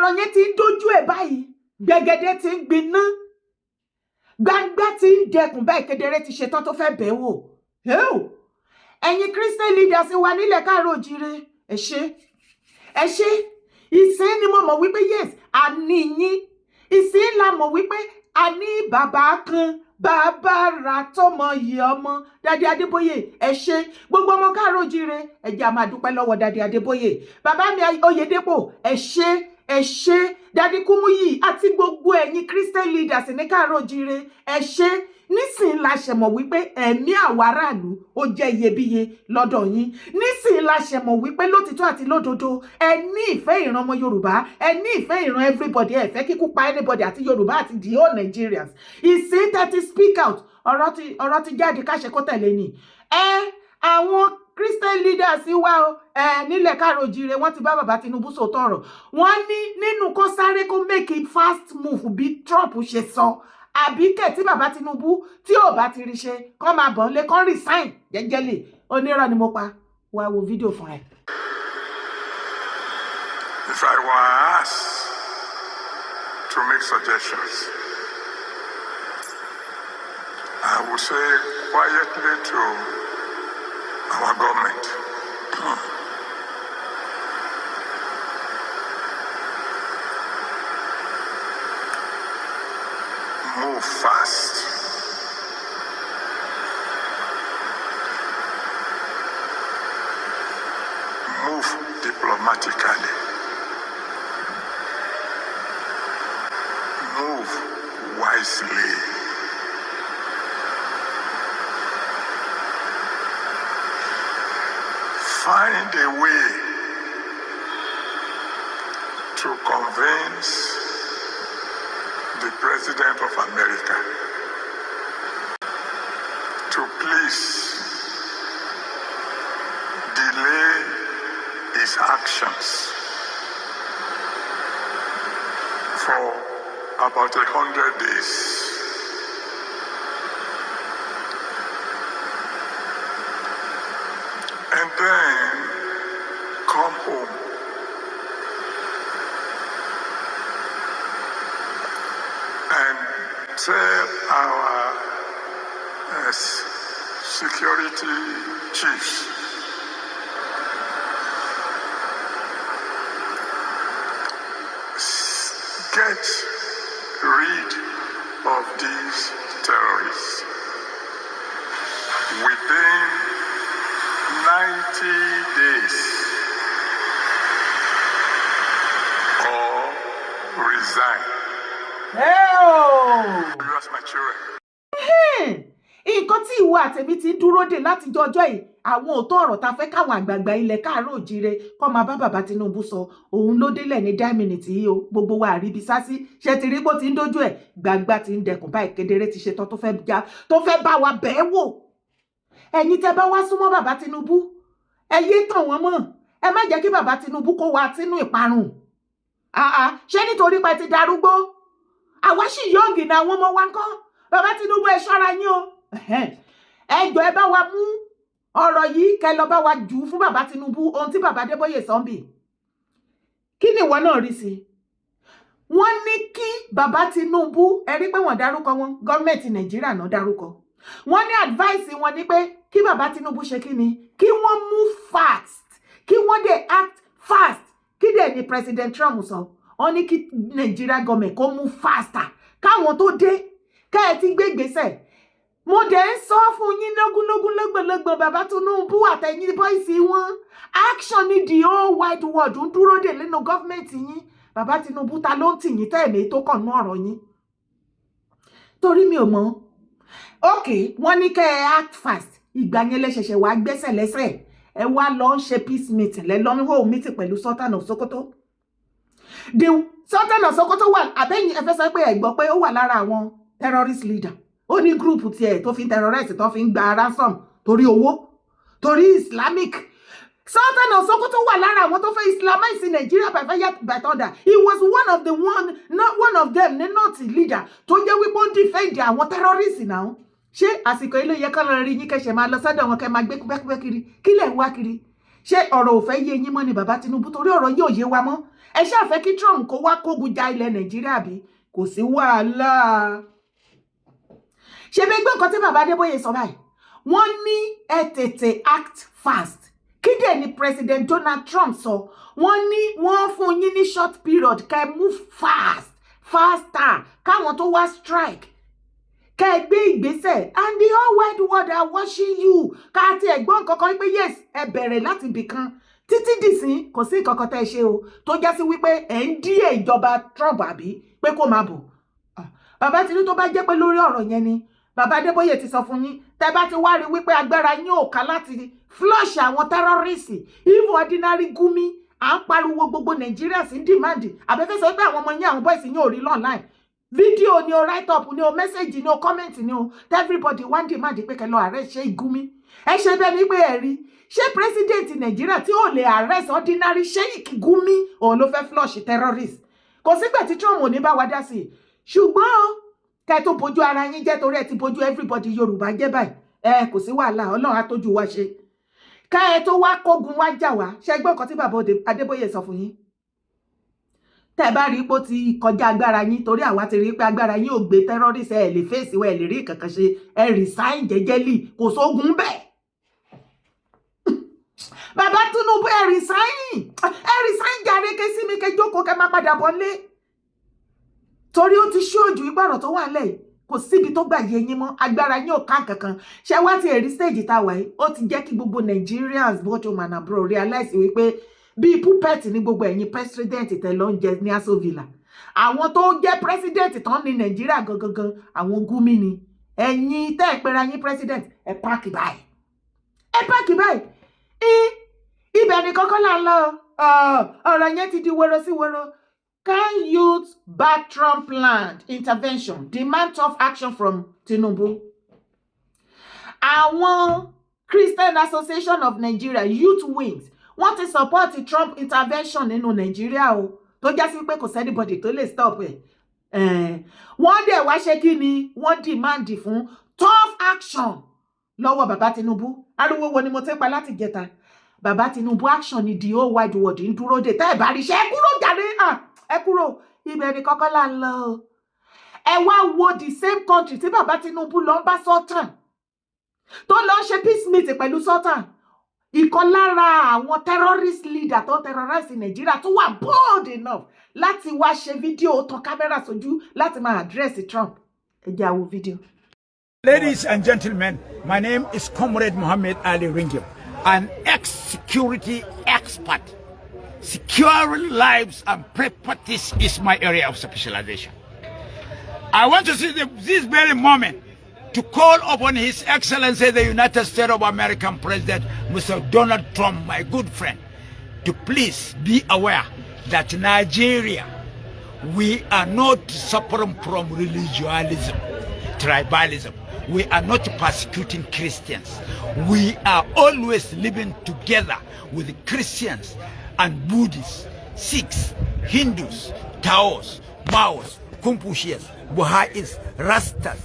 ọ̀rọ̀ yẹn ti ń dojú ẹ̀ báyìí gbẹ̀gẹ̀dẹ̀ ti ń gbiná gbangba ti ń dẹkùn báyìí kedere ti ṣetán tó fẹ́ bẹ̀ wò ẹ̀yin Christian leaders wa nílẹ̀ káàárọ̀ oòjíire ẹ ṣé ìsìn ni mo mọ̀ wípé yes a ní yín ìsìn la mọ̀ wípé a ní bàbá kan bàbá ra tọmọ yìí ọmọ Daddy Adeboye ẹ ṣé gbogbo ọmọ káàárọ̀ oòjíire ẹ jẹ́ a máa dúpẹ́ lọ́wọ́ Daddy Adeboye bàbá mi Oyedepo ẹ ṣé Daddy Kumuyi àti gbogbo ẹ̀yin Christian leaders ní káàárọ̀ oòjíire ẹ ṣé nísìn la ṣe mọ̀ wípé ẹ̀mí àwọn aráàlú ó jẹ́ iyebíye lọ́dọ̀ yín nísìn la ṣe mọ̀ wípé lótìtọ́ àti lódodo ẹ ní ìfẹ́ ìran ọmọ Yorùbá ẹ ní ìfẹ́ ìran everybody ẹ fẹ́ kíkú pa anybody àti Yorùbá àti the whole Nigerians ìsìn tẹ́tí speak out ọ̀rọ̀ ti jáde káṣẹ kó tẹ̀lé ni àwọn Christian leaders wa o nílẹ̀ káàárọ̀ oòjíire wọ́n ti bá bàbá Tinubu sòótọ́ ọ̀rọ̀ wọ́n ní nínú kó sáré kó make a fast move bí Trump ṣe sọ àbíkẹ́ tí bàbá Tinubu tí ò bá ti rí ṣe kán máa bọ̀ lé kán resign jẹ́jẹ́lẹ̀ onírọ̀ ni mo pa wá wo fídíò fún ẹ. If I were asked to make suggestions, I would say quietly to our government, move fast. Move diplomatically. Move wisely. Find a way to convince the President of America to please delay his actions for about 100 days. And then come home. And tell our security chiefs get rid of these terrorists within 90 days or resign. You ask my children. Nǹkan tí ìwọ àtẹ̀mí ti ń dúró dè láti jọjọ́ yìí àwọn òótọ́ ọ̀rọ̀ ta fẹ́ káwọn àgbààgbà ilẹ̀ káàárọ̀ oòjíire kó máa bá bàbá Tinubu sọ òun ló délẹ̀ ní 10 minutes yìí o gbogbo wa àríbi sásí ṣe ti rí bó ti ń dójú ẹ̀ gbàgbà ti ń dẹkùn báyìí kedere ti ṣetán tó fẹ́ bá wa bẹ́ẹ̀ wò ẹ̀yin tẹ́ bá wá súnmọ́ bàbá Tinubu ẹ yé tàn wọ́n mọ́ ẹ má jẹ́ kí bàbá Tinubu kó wa sínú ìparun ṣé nítorí pé ti darúgbó àwa sì yọ̀ǹgì ní àwọn ọmọ wa ńkọ́ bàbá Tinubu ẹ ṣọ́ra yín o ẹ jọ̀ọ́ ẹ bá wa mú ọ̀rọ̀ yìí kẹ́ lọ bá wa jù fún bàbá Tinubu ohun tí bàbá Adeboye sọ́nbì kí ni ìwọ náà rí sí wọ́n ní kí bàbá Tinubu ẹ rí pé wọ́n dárúkọ wọn gọ́ọ̀mẹ̀ntì Nàìjíríà náà dárúkọ wọ́n ní advice wọn ní pé kí bàbá Tinubu ṣe kí ni kí wọ́n move fast kí wọ́n dé act fast kí dẹ̀ ni President Trump sọ wọ́n ní kí Nigeria government kó move faster káwọn tó dé kẹ́ ẹ ti gbé ìgbésẹ̀ mo dẹ̀ ń sọ fún yín lógúnlógún lọ́gbọ̀lọ́gbọ̀ bàbá Tinubu àtẹ̀yìn bọ́ìsì wọn action ní the whole wide world ń dúró dè nínú gọ́fìmẹ̀ntì yín bàbá Tinubu ta ló ń tì yín tẹ́ẹ̀mí tó kàn ní ọ̀rọ̀ yín torí mi ò mọ̀ ok wọ́n ní kẹ́ ẹ act fast ìgbà yẹn lẹ́sẹ̀ṣẹ̀ wá gbẹ́sẹ̀ lẹ́sẹ̀ ẹ wá lọ ń ṣe peace meeting lẹ́lọ́run hó meeting pẹ̀lú Sultan of Sokoto the Sultan of Sokoto wà àbẹ́yìn ẹ fẹ́ sọ pé ẹ gbọ́ pé ó wà lára àwọn terrorist leader ó ní gúrùpù tiẹ̀ tó fi ń terrorize tó fi ń gba ransom torí owó torí Islamic Sultan of Sokoto wà lára àwọn tó fẹ́ Islamize Nigeria by fire by thunder he was not one of them ní north leader tó jẹ́ wípé ó ń defend àwọn terrorists náà ṣé àsìkò ilé yẹ kọ́ lọ rí yín kẹ́sẹ̀ máa lọ sọ́dọ̀ wọn kẹ́ máa gbé kúbẹ́kúbẹ́ kiri kí lẹ̀ ń wá kiri ṣé ọ̀rọ̀ ò fẹ́ yé yín mọ́ ni bàbá Tinubu torí ọ̀rọ̀ yóò yé wa mọ́ ẹ ṣáà fẹ́ kí Trump kó wá kógun ja ilẹ̀ Nàìjíríà bí kò sí wàhálà. ṣe bí gbọ́ nǹkan tí bàbá Adébóyè sọ báyìí wọ́n ní ẹ tètè act fast kí dẹ̀ ni President Donald Trump sọ wọ́n ní wọ́n fún yín ní short period kẹ́ move faster káwọn tó wá strike kẹ́ gbé ìgbésẹ̀ and the whole wide world are watching you ká ti ẹ̀gbọ́n kankan pé yes ẹ bẹ̀rẹ̀ láti ibì kan títí dìsín kò sí nǹkan kan tẹ́ ṣe o tó já sí wípé ẹ̀ ń díẹ̀ ìjọba Trump àbí pé kó máa bọ̀. bàbá Tinubu tó bá jẹ́ pé lórí ọ̀rọ̀ yẹn ni bàbá Adébóyè ti sọ fún yín tẹ́ bá ti wá rí wípé agbára yín ò ká láti flush àwọn terrorists even ordinary Gumi à ń pariwo gbogbo Nàìjíríà sí demand àbẹ́fẹ́ sọ pé àwọn ọmọ yín àwọn boys yín ò rí online fídíò ni o write up ni o message ni o comment ni o everybody one demand pé kẹ́ lọ arrest ṣe Gumi ẹ ṣe bẹ́ẹ̀ ni pé ẹ rí ṣé president Nàìjíríà tí ò lè arrest ordinary Sheikh Gumi òun ló fẹ́ flush terrorist kò sígbà tí Trump ò ní bá wa dá sí ṣùgbọ́n kẹ́ tó bójú ara yín jẹ́ torí ẹ ti bójú everybody Yorùbá jẹ́ báyìí kò sí wàhálà Ọlọ́run á tójú wa ṣe kẹ́ tó wá kógun wá jà wá ṣe gbọ́ nǹkan tí bàbá Adébóyè sọ fún yín tẹ́ bá rí pé ó ti kọjá agbára yín torí àwa ti rí pé agbára yín ò gbé terrorist ẹ lè fèsì ẹ lè rí kankan ṣe ẹ resign jẹ́jẹ́lì kò sógun bẹ́ẹ̀ bàbá Tinubu ẹ resign jàre ké sí mi ké jókòó ké má padà bọ̀ lé torí ó ti ṣóòjù ìgbàrọ̀ tó wà lẹ́yìn kò síbi tó gbà yé yín mọ́ agbára yín ò ká kankan ṣe wá ti èrí stage tá a wà yìí ó ti jẹ́ kí gbogbo Nigerians both home and abroad realize wípé bíi puppet ní gbogbo ẹ̀yin president tẹ̀ ló ń jẹ ní Aso Villa àwọn tó jẹ́ president tán ní Nàìjíríà gangan àwọn Gumi ni ẹ̀yin tẹ́ ẹ̀ pera yín president ẹ̀ páàkì báyìí ibẹ̀ ni kọ́kọ́ là ń lọ ọ̀rọ̀ yẹn ti di woro sí woro. Can youth back Trump land intervention demand tough action from Tinubu? Àwọn Christian Association of Nigeria Youth Wings wọ́n ti support Trump intervention nínú Nigeria o tó já sí pé kò sẹ́nibọ̀dì tó lè stop ẹ̀. Wọ́n dẹ̀ wá ṣe kí ni wọ́n demand fún tough action lọ́wọ́ bàbá Tinubu. Ariwo wo ni mo ti pa láti jẹta? Bàbá Tinubu action ni the whole wide world ń dúró dè tẹ́ ẹ̀ bá rí iṣẹ́ kúrò jáde ẹ kúrò ibẹ̀ ni kọ́kọ́ là ń lọ ẹ wá wo the same country tí bàbá Tinubu lọ ń bá Sultan tó lọ ń ṣe peace meeting pẹ̀lú Sultan ìkan lára àwọn terrorist leader tó terrorize Nàìjíríà tó wà bold enough láti wá ṣe fídíò tan kámẹ́rà sójú láti máa address Trump ẹ jẹ́ àwo fídíò. Ladies and gentlemen, my name is Comrade Mohammed Ali Ringil, an ex-security expert. Securing lives and properties is my area of specialization. I want to see this very moment to call upon His Excellency, the United States of America President, Mr. Donald Trump, my good friend, to please be aware that Nigeria, we are not suffering from religiosism, tribalism. We are not persecuting Christians. We are always living together with Christians and Buddhists, Sikhs, Hindus, Taos, Maos, Confucians, Baha'is, Rastas,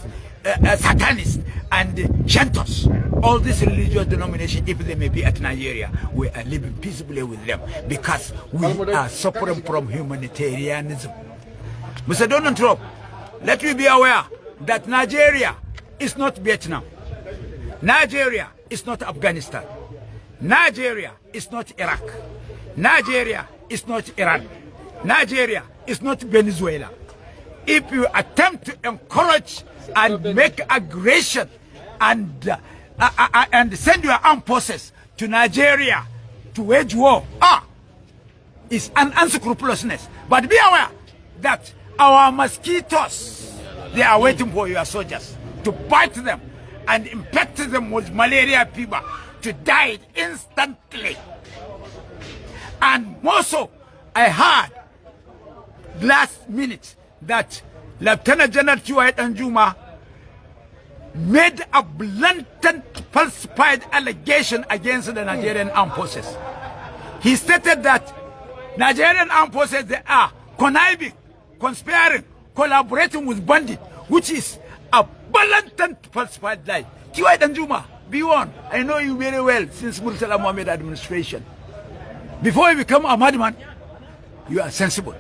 Satanists, and Shantos. All these religious denominations, if they may be at Nigeria, we are living peaceably with them because we are suffering from humanitarianism. Mr. Donald Trump, let me be aware that Nigeria is not Vietnam. Nigeria is not Afghanistan. Nigeria is not Iraq. Nigeria is not Iran. Nigeria is not Venezuela. If you attempt to encourage and make aggression and send your armed forces to Nigeria to wage war, it's an unscrupulousness. But be aware that our mosquitoes, they are waiting for your soldiers to bite them and infect them with malaria fever to die instantly. And more so, I heard last minute that Lieutenant General Chiwait Danjuma made a blatant falsified allegation against the Nigerian armed forces. He stated that Nigerian armed forces, they are conniving, conspiring, collaborating with bandits, which is a blatant falsified lie. Chiwait Danjuma, be warned. I know you very well since Murtala Mohammed administration. Before you become a madman, You are sensible.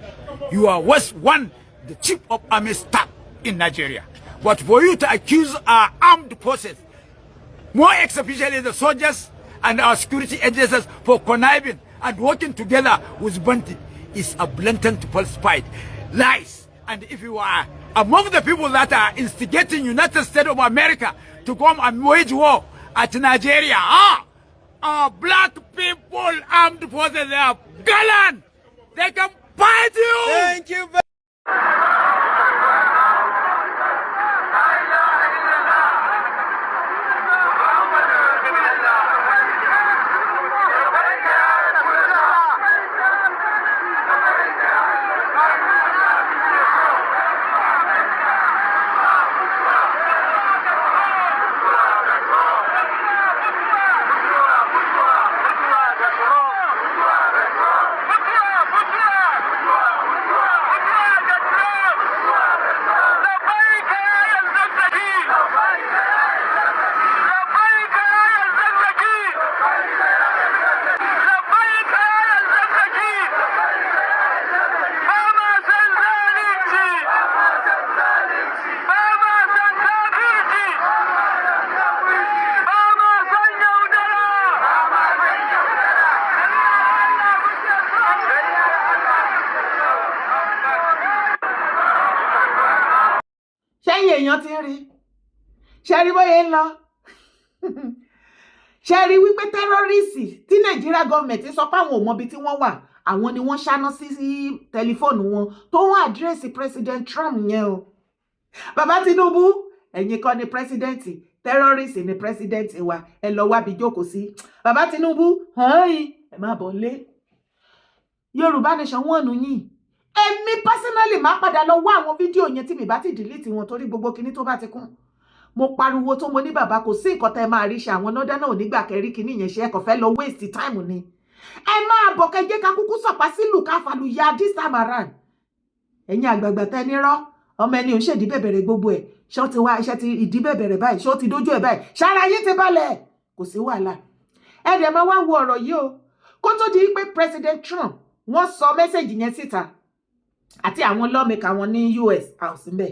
You are the chief of army staff in Nigeria. But for you to accuse our armed forces, more especially the soldiers and our security agencies, for conniving and working together with bandits, is a blatant falsified lies. And if you are among the people that are instigating United States of America to come and wage war at Nigeria, our black people armed forces, they are gallant. They can fight you. Thank you very èèyàn ti rí ṣe rí bóyá ń lọ ṣe rí wípé tẹ́rọ́rìsì tí nàìjíríà gọ́ọ̀mẹ̀ntì sọ pé àwọn ò mọbi tí wọ́n wà, àwọn ni wọ́n ṣáná sí tẹlifóònù wọn tó ń àdírẹ́sì president Trump yẹn o. Bàbá Tinubu, ẹ̀yin kọ́ ni pírẹsidẹ́ǹtì, tẹ́rọ́rìsì ni pírẹsidẹ́ǹtì wa, ẹ lọ wábi jókòó sí. Bàbá Tinubu, ẹ má bọ̀ lé. Yorùbá nation wọ́n nù yín. Èmi personally máa padà lọ wá àwọn fídíò yẹn tí mi bá ti delete wọn torí gbogbo kinní tó bá ti kún. Mo pariwo tó mo ní bàbá kò sí nǹkan tẹ́ máa rí ṣe, àwọn nọ́dá náà ò nígbà kẹrí kinní yẹn ṣe ẹ̀kọ́ fẹ́ lọ waste time ni. Ẹ máa bọ̀ kẹjẹ́ ká kúkú sọ̀pá sílùú ká fàlùyà this time around. Ẹ̀yin àgbààgbà tẹ́ ní rọ́, ọmọ ẹni ò ń ṣèdí bẹ̀bẹ̀rẹ̀ gbogbo ẹ̀, ṣé ó ti wá iṣẹ́ ti ìdí bẹ̀bẹ̀rẹ̀ báyìí, ṣé ó ti dójú ẹ̀ báyìí, ṣára yín ti balẹ̀, kò sí wàhálà. Ẹ dẹ̀ máa wá wo ọ̀rọ̀ yìí o, kó tó di pé President Trump wọ́n sọ mẹ́sẹ̀jì yẹn síta àti àwọn lawmaker wọn ní US House ńbẹ̀.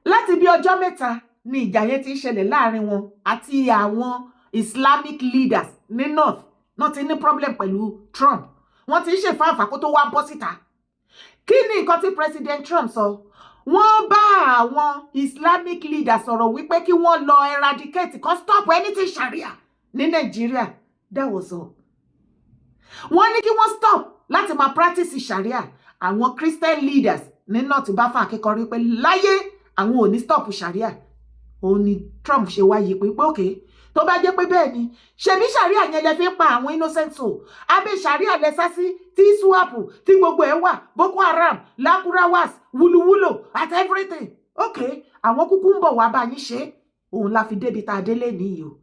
Láti bí ọjọ́ mẹ́ta ni ìjà yẹn ti ń ṣẹlẹ̀ láàrin wọn àti àwọn Islamic leaders ní North náà ti ní problem pẹ̀lú Trump. Wọ́n ti ń ṣe fáfà kó tó wá bọ́ síta. Kí ni nǹkan tí President Trump sọ? Wọ́n bá àwọn Islamic leaders sọ̀rọ̀ wípé kí wọ́n lọ eradicate, kan stop anything Sharia ní Nàìjíríà. That was all. Wọ́n ní kí wọ́n stop láti máa practice Sharia. Àwọn Christian leaders ní North bá fà akẹ́kọ̀ọ́ rí pé láyé àwọn ò ní stop Sharia. Òun ni Trump ṣe wáyé pé òkè tó bá jẹ́ pé bẹ́ẹ̀ ni ṣebí Sharia yẹn lẹ fi ń pa àwọn innocent soul. Abẹ́ Sharia lẹ sá sí tí swap tí gbogbo ẹ̀ wà, Boko Haram, Lakurawas, wúlúwúlò at everything. Okay, àwọn kúkú ń bọ̀ wá bá yín ṣe. Òun la fi débi tá a dé lé nìyí o.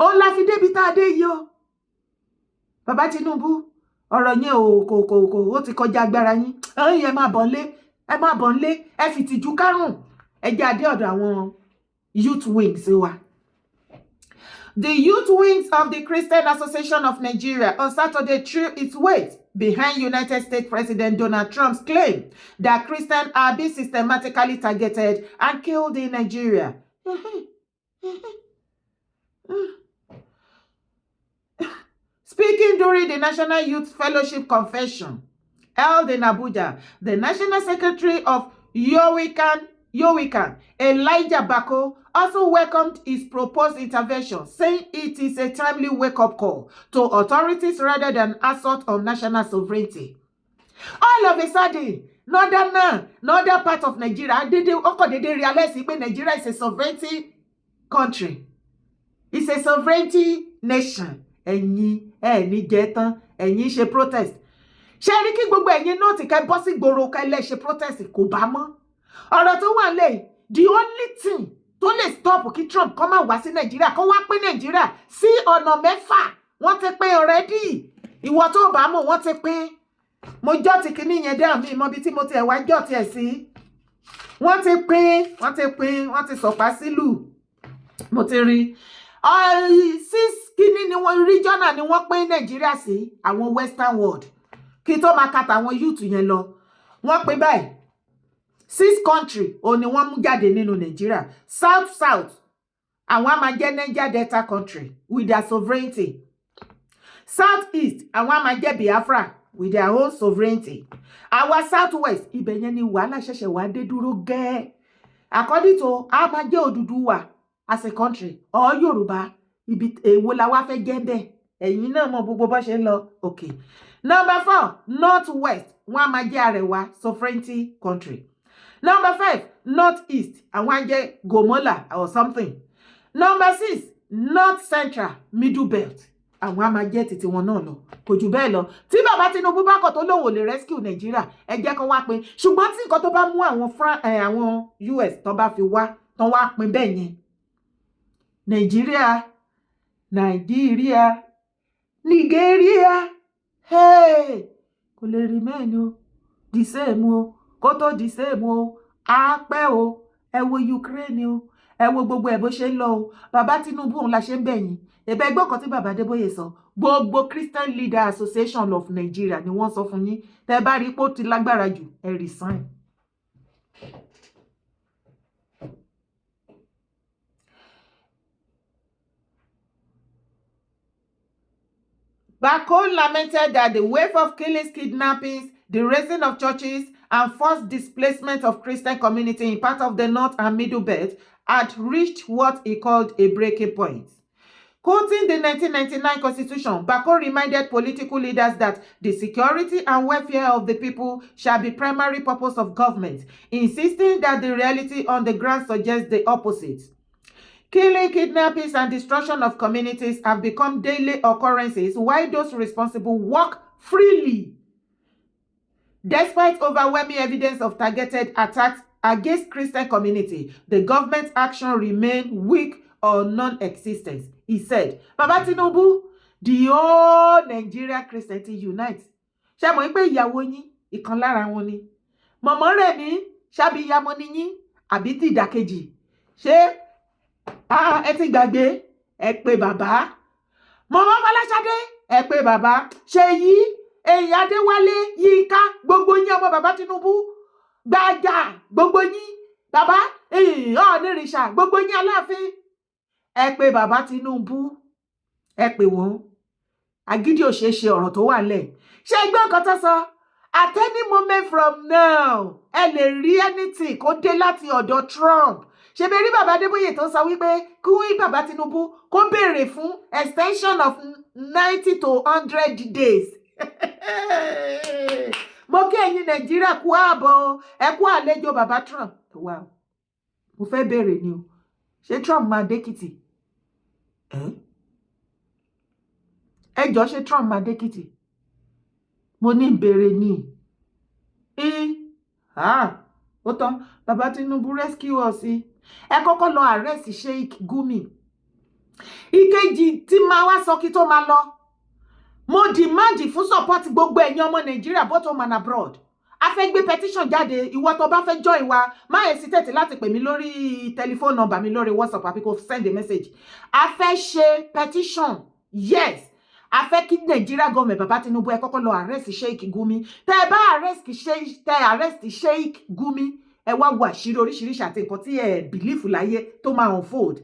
Òun la fi débi tá a dé yìí o. Bàbá Tinubu, ọ̀rọ̀ yẹn ó ti kọjá agbára yín. Ẹ máa bọ̀ nlé, ẹ fi tìjú kárùn. Ẹ jẹ́ adé ọ̀dọ̀ àwọn youth wings wa. The youth wings of the Christian Association of Nigeria on Saturday threw its weight behind United States President Donald Trump's claim that Christians are being systematically targeted and killed in Nigeria. Speaking during the National Youth Fellowship Convention held in Abuja, the National Secretary of YORUBA, Elijah Bako, also welcomed his proposed intervention, saying it is a timely wake-up call to authorities rather than assault on national sovereignty. All of a sudden, northern part of Nigeria, they realize that Nigeria is a sovereignty country. It's a sovereignty nation. Ẹ̀yin ní jẹ́ tán, ẹ̀yin ṣe protest. Ṣé rí kí gbogbo ẹ̀yin náà ti kẹ́ bọ́ sí gbòòrò kẹ́lẹ́ ṣe protest kò bá mọ́. Ọ̀rọ̀ tó wà lẹ́yìn, the only thing tó lè stop kí Trump kó máa wá sí Nàìjíríà, kó wá pín Nàìjíríà sí ọ̀nà 6. Wọ́n ti pín already. Ìwọ tó bá mọ̀ wọ́n ti pín. Mo jọ́ ti kíní yẹn dáhùn mi mọ́ bí tí mo ti ẹ̀wá jọ́ ti ẹ̀ sí. Wọ́n ti pín, wọ́n ti sọ̀pá sílùú. Mo ti rí. 6 kíní ni wọ́n regional ni wọ́n pín Nàìjíríà sí àwọn Western world. kí tó máa ka tàwọn youth yẹn lọ wọ́n pín báyìí 6 country òní wọ́n mú jáde nínú Nàìjíríà. South àwọn á máa jẹ́ Niger Delta country with their sovereignty. South East àwọn á máa jẹ́ Biafra with their own sovereignty. Our South West ibẹ̀ yẹn ni wàhálà ṣẹ̀ṣẹ̀ wá dé dúró gẹ́. According to a máa jẹ́ Odùduwà as a country or Yorùbá ibi èwo la wá fẹ́ jẹ́ bẹ́ẹ̀. Ẹ̀yin náà mọ gbogbo bó ṣe ń lọ. Okay. Number 4, North West wọ́n á máa jẹ́ Arewa sovereignty country. Number 5, North East àwọn á jẹ́ Gomola or something. Number 6, North Central Middle Belt àwọn á máa jẹ́ títí wọn náà lọ kò jù bẹ́ẹ̀ lọ. Tí bàbá Tinubu bá kọ̀ tó lóun ò lè rescue Nàìjíríà ẹ jẹ́ kó wá pín. Ṣùgbọ́n tí nǹkan tó bá mú àwọn US tó bá fi wá tán wá pín bẹ́ẹ̀ yẹn. Nàìjíríà Nigeria kò lè remain o the same o kó tó the same o á pẹ́ o ẹ wo Ukraine o ẹ wo gbogbo ẹ̀ bó ṣe ń lọ o. Bàbá Tinubu òun la ṣe ń bẹ̀yìn ẹ̀bẹ̀ gbọ́ kan tí bàbá Adeboye sọ gbogbo Christian Leader Association of Nigeria ni wọ́n sọ fún yín tẹ́ bá rí pé ó ti lágbára jù ẹ resign. Bako lamented that the wave of killings, kidnappings, the razing of churches, and forced displacement of Christian community in part of the North and Middle Belt had reached what he called a breaking point. Quoting the 1999 Constitution, Bako reminded political leaders that the security and welfare of the people shall be primary purpose of government, insisting that the reality on the ground suggests the opposite. Killing, kidnappings, and destruction of communities have become daily occurrences while those responsible walk freely. Despite overwhelming evidence of targeted attacks against Christian community, the government action remained weak or non-existent. He said, Baba Tinubu, the whole Nigeria Christianity unite. Ṣé mọ̀ pé ìyàwó yín ìkan lára wọn ni? Mọ̀mọ́ rẹ̀ ní ṣábí ìyàmọ́ ni yín àbí ti ìdàkejì. Ṣé ẹ ti gbàgbé ẹ pé bàbá? Mọ̀mọ́ Fọláṣadé ẹ pé bàbá. Ṣèyí Èyí Adéwálé Yínká gbogbo yín ọmọ bàbá Tinubu Gbàjà gbogbo yín bàbá Ọ̀nìrìṣà gbogbo yín Aláàfin ẹ pé bàbá Tinubu ẹ pé wọ́n. Agídí ò ṣeé ṣe ọ̀rọ̀ tó wà lẹ̀. Ṣé ẹgbẹ́ nǹkan tó sọ? At any moment from now ẹ lè rí anything kó dé láti ọ̀dọ̀ Trump. Ṣé bẹ́ẹ̀ rí bàbá Adébóyè tó sọ wípé kí bàbá Tinubu kó béèrè fún extension of 90 to 100 days. Mo kí ẹ̀yin Nàìjíríà kú ààbọ̀ ẹ kú àlejò bàbá Trump. Wow. Mo fẹ́ béèrè ni o. Ṣé Trump máa dékìtì? Ẹ jọ̀ọ́ ṣé Trump máa dékìtì? Mo ní ìbéèrè ni. Ó tán bàbá Tinubu rescue us. Ẹ kọ́kọ́ lọ arrest Sheikh Gumi. Ìkejì tí máa wá sọ kí tó máa lọ. Mo demand fún support gbogbo ẹ̀yin ọmọ Nàìjíríà both home and abroad. A fẹ́ gbé petition jáde ìwọ tó bá fẹ́ join wa má hesitate láti pè mí lórí telephone number mi lórí WhatsApp àbí kó send a message. A fẹ́ ṣe petition. Yes. A fẹ́ kí Nigeria government bàbá Tinubu ẹ kọ́kọ́ lọ arrest Sheikh Gumi. Tẹ́ bá arrest Sheikh Gumi ẹ wá wo àṣírí oríṣiríṣi àti nǹkan tí ẹ believe láyé tó máa unfold.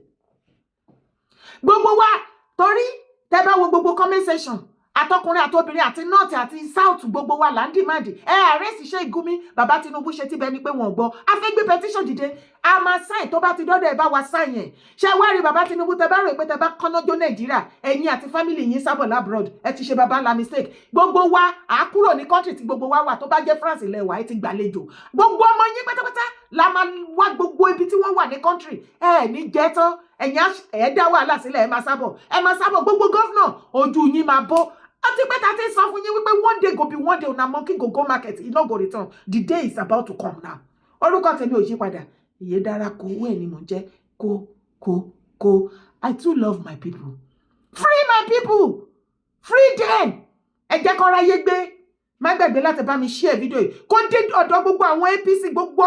Gbogbo wa torí tẹ́ bá wo gbogbo comment section àtọkùnrin àtobìnrin àti north àti south gbogbo wa là ń demand arrest Sheikh Gumi bàbá Tinubu ṣe tí bẹ́ẹ̀ ni pé wọ́n gbọ́. A fẹ́ gbé petition dìde a máa sign tó bá ti dọ́dọ̀ ẹ bá wa sign yẹn. Ṣé wá rí bàbá Tinubu tẹ́ bá rò pé tẹ́ bá kọ́nọ́jọ́ Nàìjíríà ẹ̀yin àti family yín sábọ̀ labroad ẹ ti ṣe bàbá ńlá mistake. Gbogbo wa à kúrò ní country tí gbogbo wa wà tó bá jẹ́ France ilẹ̀ wa ẹ ti gbàlejò. Gbogbo ọmọ yín pátápátá la máa wá gbogbo ibi tí wọ́n wà ní country ẹ ní jẹ́ tán ẹ̀yin ẹ dá wàhálà sílẹ̀ ẹ máa sábọ̀ gbogbo governor ojú yín máa bọ́. Àti pé ta ti sọ fún yín wípé one day go be one day una monkey go market e no go return. The day is about to come now. Orúkọ tèmi ò yí padà. Ìyèdára kò owó ẹ̀ ni mò ń jẹ́ kó. I too love my people. Free my people. Free them. Ẹ jẹ́ kó ráyé gbé. Má gbàgbé láti bá mi share video yìí. Kó dé ọ̀dọ̀ gbogbo àwọn APC gbogbo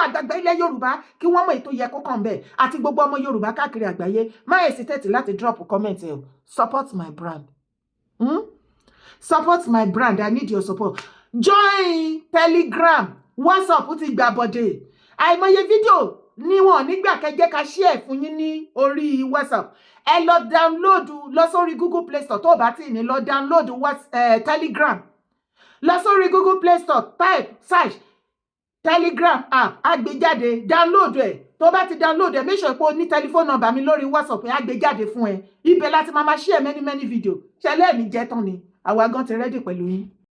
àgbàgbà ilẹ̀ Yorùbá kí wọ́n mọ̀ ètò yẹ kó kàn bẹ́ẹ̀ àti gbogbo ọmọ Yorùbá káàkiri àgbáyé. Má hesitate láti drop comment ẹ o. Support my brand. Support my brand. I need your support. Join Telegram. WhatsApp ti gbà bọ̀dẹ̀. Àìmọye fídíò ni wọ́n nígbà kẹjẹ́ ká share fún yín ní orí WhatsApp. Ẹ lọ download lọ sórí Google Play Store tó bá ti ní lọ download Telegram. Lọ sórí Google Play Store, type, search Telegram app, á gbé jáde, download ẹ̀. Tó bá ti download ẹ̀, make sure pé o ní telephone number mi lórí WhatsApp, á gbé jáde fún ẹ. Ibẹ̀ láti máa share many video. Ṣẹlẹ̀ ní jẹ́ tán ni. Àwa gan ti ready pẹ̀lú yín.